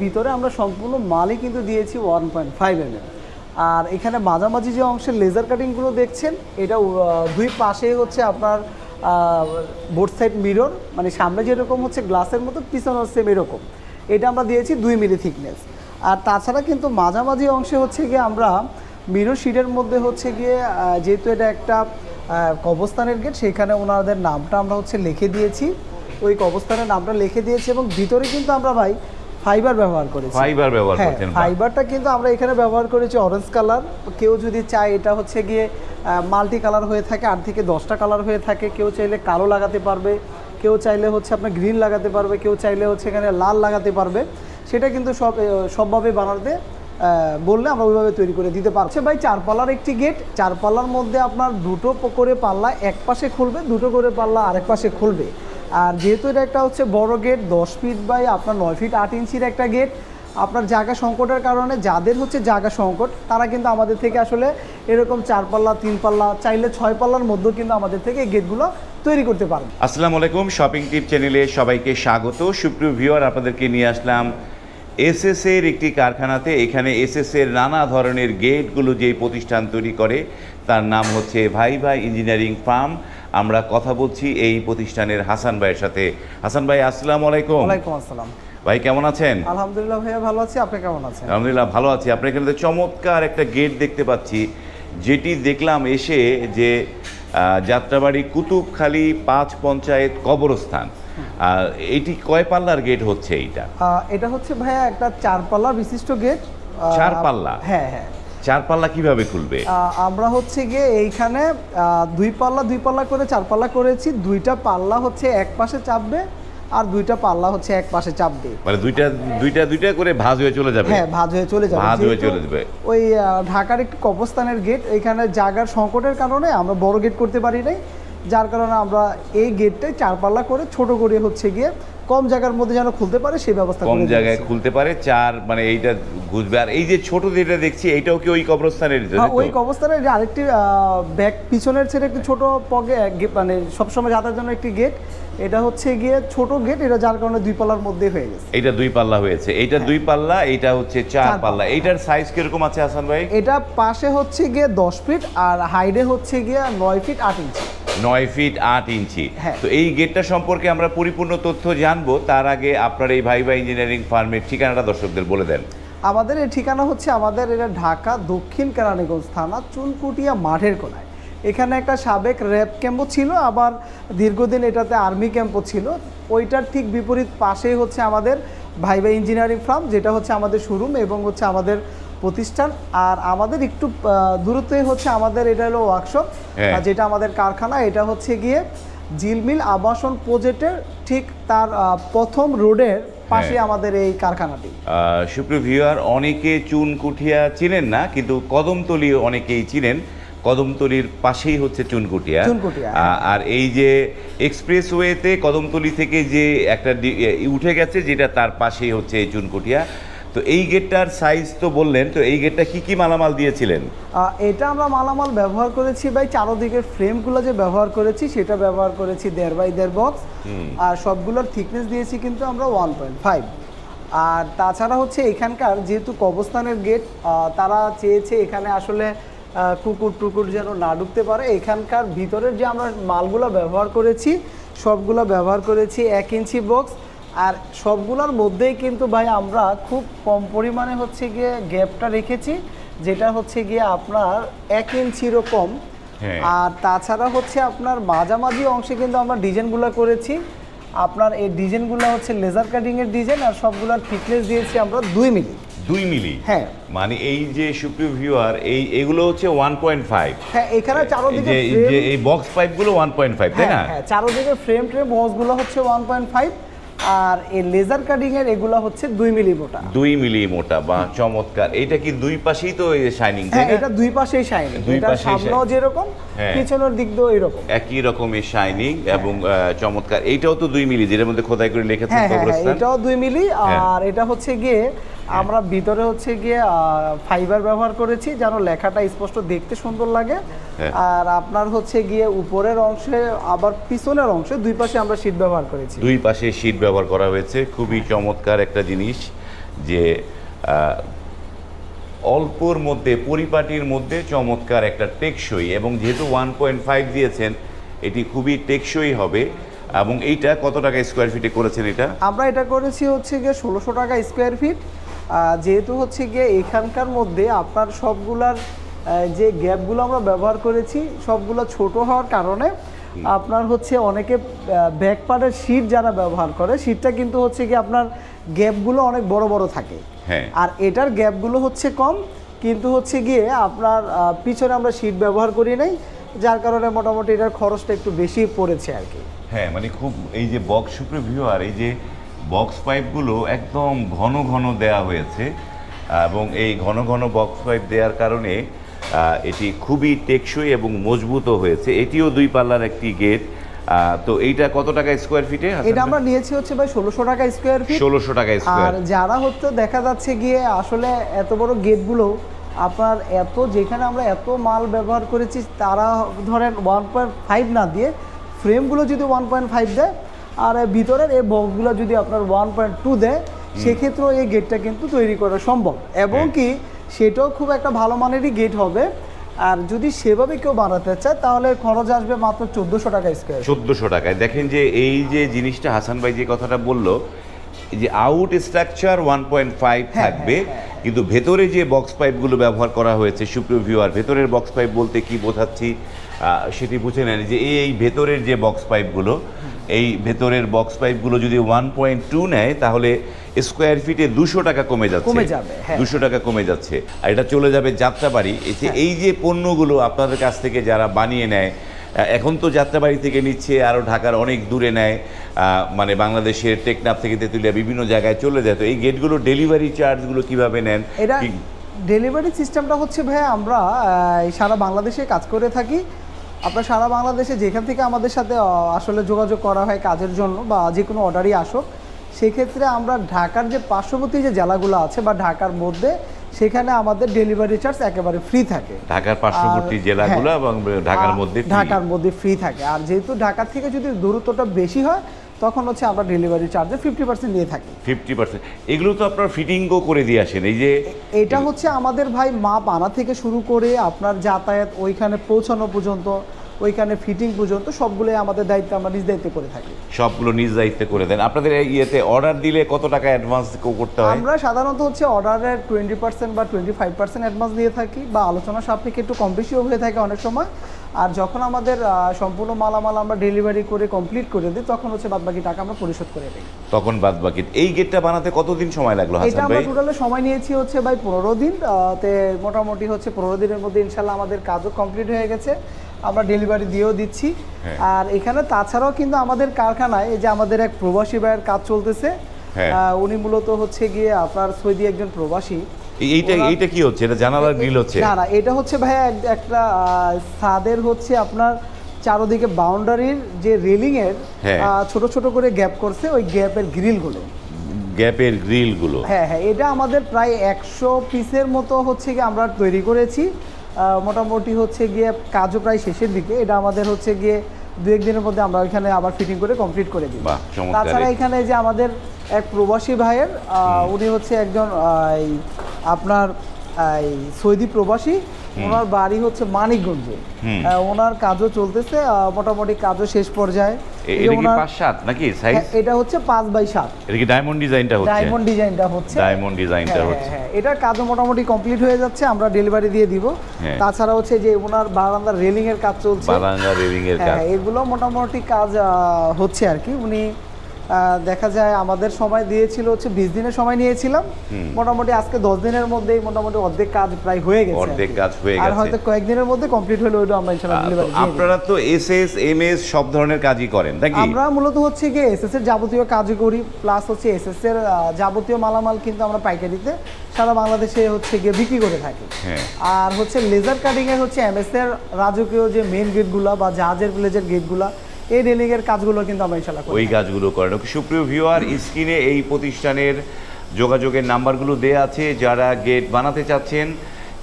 ভিতরে আমরা সম্পূর্ণ মালই কিন্তু দিয়েছি 1.5 mm। আর এখানে মাঝামাঝি যে অংশের লেজার কাটিংগুলো দেখছেন, এটা দুই পাশেই হচ্ছে আপনার বোথ সাইড মিরর, মানে সামনে যেরকম হচ্ছে গ্লাসের মতো, পিছনে হচ্ছে এরকম। এটা আমরা দিয়েছি 2 মিলি থিকনেস। আর তাছাড়া কিন্তু মাঝামাঝি অংশে হচ্ছে গিয়ে আমরা মিরর শিটের মধ্যে হচ্ছে গিয়ে, যেহেতু এটা একটা কবরস্থানের গেট, সেখানে ওনাদের নামটা আমরা হচ্ছে লিখে দিয়েছি, ওই কবরস্থানের নামটা লিখে দিয়েছি। এবং ভিতরে কিন্তু আমরা ভাই ফাইবার ব্যবহার করেছি। ফাইবার ব্যবহার করেছেন? ফাইবারটা কিন্তু আমরা এখানে ব্যবহার করেছি অরেঞ্জ কালার। কেউ যদি চায়, এটা হচ্ছে গিয়ে মাল্টি কালার হয়ে থাকে, 8 থেকে 10টা কালার হয়ে থাকে। কেউ চাইলে কালো লাগাতে পারবে, কেউ চাইলে হচ্ছে আপনার গ্রিন লাগাতে পারবে, কেউ চাইলে হচ্ছে এখানে লাল লাগাতে পারবে। সেটা কিন্তু সবভাবে বানাতে বললে আমরা ওইভাবে তৈরি করে দিতে পারছি। ভাই 4 পাল্লার একটি গেট, 4 পাল্লার মধ্যে আপনার 2টো করে পাল্লা এক পাশে খুলবে, 2টো করে পাল্লা আরেক পাশে খুলবে। আর যেহেতু এটা একটা হচ্ছে বড় গেট, 10 ফিট বাই আপনার 9 ফিট 8 ইঞ্চির একটা গেট, আপনার জায়গা সংকটের কারণে যাদের হচ্ছে জায়গা সংকট, তারা কিন্তু আমাদের থেকে আসলে এরকম 4 পাল্লা 3 পাল্লা, চাইলে 6 পাল্লার মধ্যেও কিন্তু আমাদের থেকে এই গেটগুলো তৈরি করতে পারবেন। আসসালামু আলাইকুম, শপিং টিপ চ্যানেলে সবাইকে স্বাগত। সুপ্রিয় ভিউয়ার, আপনাদেরকে নিয়ে আসলাম এসএস এর একটি কারখানাতে। এখানে এসএস এর নানা ধরনের গেটগুলো যে প্রতিষ্ঠান তৈরি করে, তার নাম হচ্ছে ভাইভা ইঞ্জিনিয়ারিং ফার্ম। আমরা কথা বলছি এই প্রতিষ্ঠানের হাসান ভাইয়ের সাথে। হাসান ভাই, আসসালামু আলাইকুম। ওয়ালাইকুম আসসালাম ভাই, কেমন আছেন? আলহামদুলিল্লাহ ভাইয়া, ভালো আছি। আপনি কেমন আছেন? আলহামদুলিল্লাহ ভালো আছি। আপনার এখানে চমৎকার একটা গেট দেখতে পাচ্ছি, যেটি দেখলাম এসে যে যাত্রাবাড়ি কুতুবখালী 5 পঞ্চায়েত কবরস্থান। এটি কয় পাল্লার গেট হচ্ছে এইটা? এটা হচ্ছে ভাইয়া একটা 4 পাল্লার বিশিষ্ট গেট। 4 পাল্লা? হ্যাঁ হ্যাঁ। 4 পাল্লা কিভাবে খুলবে? আমরা হচ্ছে গিয়ে এইখানে 2 পাল্লা করে 4 পাল্লা করেছি। 2টা পাল্লা হচ্ছে এক পাশে চাপবে, আর 2টা পাল্লা হচ্ছে এক পাশে চাপবে, মানে দুইটা করে ভাঁজ হয়ে চলে যাবে। হ্যাঁ, ভাঁজ হয়ে চলে যাবে, ভাঁজ হয়ে চলে যাবে। ওই ঢাকার একটি কবরস্থানের গেট, এখানে জায়গার সংকটের কারণে আমরা বড় গেট করতে পারি নাই, যার কারণে আমরা এই গেটটাই 4 পাল্লা করে ছোট করে হচ্ছে গিয়ে কম জায়গার মধ্যে যেন খুলতে পারে সেই ব্যবস্থা কম জায়গায় খুলতে পারে। 4 মানে এইটা ঘুরবে। আর এই যে ছোট যেটা দেখছি, এইটাও কি ওই কবরস্থানের? ওই কবরস্থানের আরেকটি ব্যাক পিছনের ছেড়ে একটি ছোট পগে, মানে সবসময় যাতায়াতের জন্য একটি গেট। এটা হচ্ছে গিয়ে ছোট গেট, এটা যার কারণে 2 পাল্লার মধ্যে হয়ে গেছে। এটা 2 পাল্লা হয়েছে, এইটা 2 পাল্লা, এইটা হচ্ছে 4 পাল্লা। এইটার সাইজ কিরকম আছে হাসান ভাই? এটা পাশে হচ্ছে গিয়ে 10 ফিট আর হাইডে হচ্ছে গিয়ে 9 ফিট 8 ইঞ্চি। 9 ফিট 8 ইঞ্চি। তো এই গেটটা সম্পর্কে আমরা পরিপূর্ণ তথ্য জানবো, তার আগে আপনার এই ভাইভা ইঞ্জিনিয়ারিং ফার্মের ঠিকানাটা দর্শকদের বলে দেন। আমাদের এই ঠিকানা হচ্ছে, আমাদের এটা ঢাকা দক্ষিণ কেরানীগঞ্জ থানা, চুনকুটিয়া মাঠের কোনায়। এখানে একটা সাবেক র্যাব ক্যাম্পও ছিল, আবার দীর্ঘদিন এটাতে আর্মি ক্যাম্পও ছিল। ওইটার ঠিক বিপরীত পাশেই হচ্ছে আমাদের ভাইভা ইঞ্জিনিয়ারিং ফার্ম, যেটা হচ্ছে আমাদের শোরুম এবং হচ্ছে আমাদের প্রতিষ্ঠান। আর আমাদের একটু দূরত্বে হচ্ছে আমাদের এটা হলো ওয়ার্কশপ, যেটা আমাদের কারখানা। এটা হচ্ছে গিয়ে জিলমিল আবাসন প্রজেক্টের ঠিক তার প্রথম রোডের পাশে আমাদের এই কারখানাটি। সুপ্রিয় ভিউয়ার, অনেকে চুনকুঠিয়া চিনেন না, কিন্তু কদমতলী অনেকেই চিনেন। কদমতলীর পাশেই হচ্ছে চুনকুটিয়া। আর এই যে এক্সপ্রেসওয়েতে কদমতলী থেকে যে একটা উঠে গেছে, যেটা তার পাশেই হচ্ছে এই চুনকুটিয়া। তো এই গেটটার সাইজ তো বললেন, তো এই গেটটা কি মালামাল দিয়েছিলেন? এটা আমরা মালামাল ব্যবহার করেছি ভাই, চারদিকের ফ্রেমগুলো যে ব্যবহার করেছি, সেটা ব্যবহার করেছি 1.5 বাই 1.5 বক্স। আর সবগুলোর থিকনেস দিয়েছি কিন্তু আমরা 1.5। আর তাছাড়া হচ্ছে এখানকার যেহেতু কবরস্থানের গেট, তারা চেয়েছে এখানে আসলে কুকুর টুকুর যেন না ঢুকতে পারে। এখানকার ভিতরের যে আমরা মালগুলো ব্যবহার করেছি, সবগুলো ব্যবহার করেছি 1 ইঞ্চি বক্স। আর সবগুলোর মধ্যেই কিন্তু ভাই আমরা খুব কম পরিমাণে হচ্ছে গিয়ে গ্যাপটা রেখেছি, যেটা হচ্ছে গিয়ে আপনার 1 ইঞ্চিরও কম। আর তাছাড়া হচ্ছে আপনার মাঝামাঝি অংশে কিন্তু আমরা ডিজাইনগুলো করেছি। আপনার এই ডিজাইনগুলো হচ্ছে লেজার কাটিংয়ের ডিজাইন, আর সবগুলোর থিকনেস দিয়েছি আমরা 2 মিলি। 2 মিলি? হ্যাঁ। মানে এই যে সুপ্রিয় ভিউয়ার, এগুলো হচ্ছে 1.5। হ্যাঁ, এখানে চারদিকে এই বক্স পাইপগুলো 1.5, তাই না? হ্যাঁ, চারদিকে ফ্রেম বক্সগুলো হচ্ছে 1.5। আর এই লেজার কাটিং এর এগুলা হচ্ছে 2 মিলি মোটা। 2 মিলি মোটা, বা চমৎকার। এটা কি দুই পাশেই তো শাইনিং? হ্যাঁ, এটা দুই পাশেই শাইনিং। এটা সামনেও যেরকম, পিছনের দিক দিয়েও এরকম একই রকমের শাইনিং এবং চমৎকার। এইটাও তো 2 মিলি, যেটার মধ্যে খোদাই করে লিখেছেন কবরস্থান। এটাও 2 মিলি। আর এটা হচ্ছে গিয়ে আমরা ভিতরে হচ্ছে গিয়ে ফাইবার ব্যবহার করেছি, যেন লেখাটা স্পষ্ট দেখতে সুন্দর লাগে। আর আপনার হচ্ছে গিয়ে উপরের অংশে আবার পিছনের অংশে 2 পাশে আমরা শীট ব্যবহার করেছি। 2 পাশে শীট ব্যবহার করা হয়েছে, খুবই চমৎকার একটা জিনিস। যে অল্পর মধ্যে পরিপাটির মধ্যে চমৎকার একটা টেকসই, এবং যেহেতু 1.5 দিয়েছেন এটি খুবই টেকসই হবে। এবং এইটা কত টাকা স্কোয়ার ফিটে করেছেন? এটা আমরা এটা করেছি হচ্ছে গিয়ে 1600 টাকা স্কোয়ার ফিট। যেহেতু হচ্ছে গিয়ে এখানকার মধ্যে আপনার সবগুলার যে গ্যাপগুলো আমরা ব্যবহার করেছি সবগুলো ছোট হওয়ার কারণে আপনার হচ্ছে অনেকে ব্যাক পার্টের শীট যারা ব্যবহার করে শীটটা কিন্তু হচ্ছে কি আপনার গ্যাপগুলো অনেক বড় বড় থাকে, আর এটার গ্যাপগুলো হচ্ছে কম, কিন্তু হচ্ছে গিয়ে আপনার পিছনে আমরা শীট ব্যবহার করি নাই, যার কারণে মোটামুটি এটার খরচটা একটু বেশি পড়েছে আর কি। হ্যাঁ, মানে খুব এই যে বক্স সুপ্রিয় ভিউয়ার, এই যে বক্স পাইপগুলো একদম ঘন ঘন দেয়া হয়েছে, এবং এই ঘন ঘন বক্স পাইপ দেওয়ার কারণে এটি খুবই টেকসই এবং মজবুতও হয়েছে। এটিও 2 পাল্লার একটি গেট। তো এইটা কত টাকা স্কোয়ার ফিটে? এটা আমরা নিয়েছি হচ্ছে ভাই 1600 টাকা স্কোয়ার ফিট। 1600 টাকা স্কোয়ার। আর যারা হচ্ছে দেখা যাচ্ছে গিয়ে আসলে এত বড় গেটগুলো আপনার যেখানে আমরা এত মাল ব্যবহার করেছি তারা ধরেন 1.5 না দিয়ে ফ্রেমগুলো যদি 1.5 দেয় আর ভিতরের এই বক্সগুলো যদি আপনার 1.2 দেয়, সেক্ষেত্রেও এই গেটটা কিন্তু তৈরি করা সম্ভব, এবং কি সেটাও খুব একটা ভালো মানেরই গেট হবে। আর যদি সেভাবে কেউ বানাতে চায় তাহলে খরচ আসবে মাত্র 1400 টাকা স্কোয়ার। 1400 টাকায়। দেখেন যে এই যে জিনিসটা হাসান ভাই যে কথাটা বললো, যে আউট স্ট্রাকচার 1.5 থাকবে, কিন্তু ভেতরে যে বক্স পাইপগুলো ব্যবহার করা হয়েছে সুপ্রিয় ভিউয়ার, ভেতরের বক্স পাইপ বলতে কি বোঝাচ্ছি সেটি বুঝে নেন। যে এই ভেতরের যে বক্স পাইপগুলো, এই ভেতরের বক্স পাইপগুলো যদি 1.2 নেয় তাহলে স্কোয়ার ফিটে 200 টাকা কমে যাবে। 200 টাকা কমে যাচ্ছে, আর এটা চলে যাবে যাত্রাবাড়ি। এই যে পণ্যগুলো আপনাদের কাছ থেকে যারা বানিয়ে নেয়, এখন তো যাত্রাবাড়ি থেকে নিচ্ছে, আরও ঢাকার অনেক দূরে নেয়, মানে বাংলাদেশের টেকনাফ থেকে তেঁতুলিয়া বিভিন্ন জায়গায় চলে যায়। তো এই গেটগুলো ডেলিভারি চার্জগুলো কিভাবে নেন? এটা ডেলিভারি সিস্টেমটা হচ্ছে ভাই আমরা সারা বাংলাদেশে কাজ করে থাকি। আপনার সারা বাংলাদেশে যেখান থেকে আমাদের সাথে আসলে যোগাযোগ করা হয় কাজের জন্য বা যে কোনো অর্ডারই আসুক, সেক্ষেত্রে আমরা ঢাকার যে পার্শ্ববর্তী যে জেলাগুলো আছে বা ঢাকার মধ্যে, সেখানে আমাদের ডেলিভারি চার্জ একেবারে ফ্রি থাকে। ঢাকার পার্শ্ববর্তী জেলাগুলো এবং ঢাকার মধ্যে ফ্রি থাকে। আর যেহেতু ঢাকা থেকে যদি দূরত্বটা বেশি হয় তখন হচ্ছে আমরা ডেলিভারি চার্জে 50% নিয়ে থাকি। 50%। এগুলো তো আপনার ফিটিংও করে দিয়ে আসেন। এই যে এটা হচ্ছে আমাদের ভাই মাপ আনা থেকে শুরু করে আপনার যাতায়াত ওইখানে পৌঁছানো পর্যন্ত, ওইখানে ফিটিং পর্যন্ত সবগুলোই আমাদের দায়িত্ব, আমরা নিজ দায়িত্বে করে থাকি। সবগুলো নিজ দায়িত্বে করে দেন। আপনাদের ইয়েতে অর্ডার দিলে কত টাকা অ্যাডভান্স করতে হয়? আমরা সাধারণত হচ্ছে অর্ডারের 20% বা 25% অ্যাডভান্স দিয়ে থাকি, বা আলোচনা সাপেক্ষে একটু কম বেশিও হয়ে থাকে অনেক সময়। আর যখন আমাদের সম্পূর্ণ মালামাল আমরা ডেলিভারি করে কমপ্লিট করে দিই, তখন হচ্ছে বাদবাকি টাকা আমরা পরিশোধ করে দিই। তখন বাদবাকি। এই গেটটা বানাতে কতদিন সময় লাগলো হাসান ভাই? এটা আমরা টোটালে সময় নিয়েছি হচ্ছে ভাই 15 দিন। তে মোটামুটি হচ্ছে 15 দিনের মধ্যে ইনশাল্লাহ আমাদের কাজও কমপ্লিট হয়ে গেছে, আমরা ডেলিভারি দিয়েও দিচ্ছি। আর এখানে তাছাড়াও কিন্তু আমাদের কারখানায় এই যে আমাদের এক প্রবাসী ভাইয়ের কাজ চলতেছে, উনি মূলত হচ্ছে গিয়ে আপনার সৌদি একজন প্রবাসী। এইটা কি হচ্ছে? এটা জানালার গ্রিল হচ্ছে? না, এটা হচ্ছে ভাইয়া একটা ছাদের হচ্ছে আপনার চারদিকে বাউন্ডারির যে রেলিং এর ছোট ছোট করে গ্যাপ করছে, ওই গ্যাপের গ্রিলগুলো। হ্যাঁ, এটা আমাদের প্রায় 100 পিসের মতো হচ্ছে গিয়ে আমরা তৈরি করেছি। মোটামুটি হচ্ছে গিয়ে কাজও প্রায় শেষের দিকে। এটা আমাদের হচ্ছে গিয়ে 2-1 দিনের মধ্যে আমরা ওইখানে আবার ফিটিং করে কমপ্লিট করে দিই। তাছাড়া এখানে যে আমাদের এক প্রবাসী ভাইয়ের, উনি হচ্ছে একজন আপনার সৌদি প্রবাসী, ওনার বাড়ি হচ্ছে মানিকগঞ্জে, ওনার কাজও চলতেছে, মোটামুটি কাজও শেষ পর্যায়ে। এটা হচ্ছে 5x7। এটা কি ডায়মন্ড ডিজাইনটা হচ্ছে? ডায়মন্ড ডিজাইনটা হচ্ছে। এটার কাজও মোটামুটি কমপ্লিট হয়ে যাচ্ছে, আমরা ডেলিভারি দিয়ে দিব। তাছাড়া হচ্ছে যে ওনার বারান্দার রেলিং এর কাজ চলছে, এগুলো মোটামুটি কাজ হচ্ছে আর কি। উনি দেখা যায় আমাদের সময় দিয়েছিল হচ্ছে 20 দিনের সময় নিয়েছিলাম, মোটামুটি আজকে 10 দিনের মধ্যেই মোটামুটি অর্ধেক কাজ প্রায় হয়ে গেছে, আর হয়তো কয়েকদিনের মধ্যে কমপ্লিট হলে ওইটা আমরা ইনশাআল্লাহ ডেলিভারি দিয়ে। আপনারা তো এসএস এমএস সব ধরনের কাজই করেন নাকি? আমরা মূলত হচ্ছে কি এসএস এর যাবতীয় কাজই করি, প্লাস হচ্ছে এসএস এর যাবতীয় মালামাল কিন্তু আমরা পাইকারিতে সারা বাংলাদেশে হচ্ছে গিয়ে বিক্রি করে থাকি। আর হচ্ছে লেজার কাটিং এর হচ্ছে এমএস এর রাজকীয় যে মেইন গেটগুলো বা জাহাজের লেজার গেটগুলো, এই রেলিং এর কাজগুলো কিন্তু আমরা ইনশাআল্লাহ করি। ওই কাজগুলো করেন। সুপ্রিয় ভিউয়ার, স্ক্রিনে এই প্রতিষ্ঠানের যোগাযোগের নাম্বারগুলো দেয়া আছে। যারা গেট বানাতে চাচ্ছেন,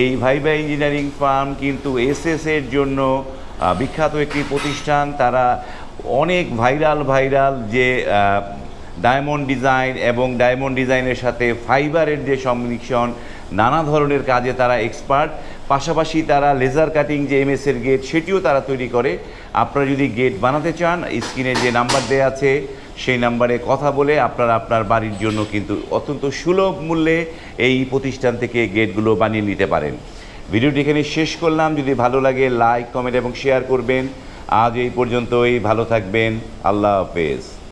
এই ভাইবা ইঞ্জিনিয়ারিং ফার্ম কিন্তু এসএস এর জন্য বিখ্যাত একটি প্রতিষ্ঠান। তারা অনেক ভাইরাল যে ডায়মন্ড ডিজাইন এবং ডায়মন্ড ডিজাইনের সাথে ফাইবারের যে সংমিশ্রণ, নানা ধরনের কাজে তারা এক্সপার্ট। পাশাপাশি তারা লেজার কাটিং যে এমএসের গেট সেটিও তারা তৈরি করে। আপনারা যদি গেট বানাতে চান, স্ক্রিনে যে নাম্বার দেওয়া আছে সেই নাম্বারে কথা বলে আপনারা আপনার বাড়ির জন্য কিন্তু অত্যন্ত সুলভ মূল্যে এই প্রতিষ্ঠান থেকে গেটগুলো বানিয়ে নিতে পারেন। ভিডিওটি এখানে শেষ করলাম। যদি ভালো লাগে লাইক, কমেন্ট এবং শেয়ার করবেন। আজ এই পর্যন্তই, ভালো থাকবেন। আল্লাহ হাফেজ।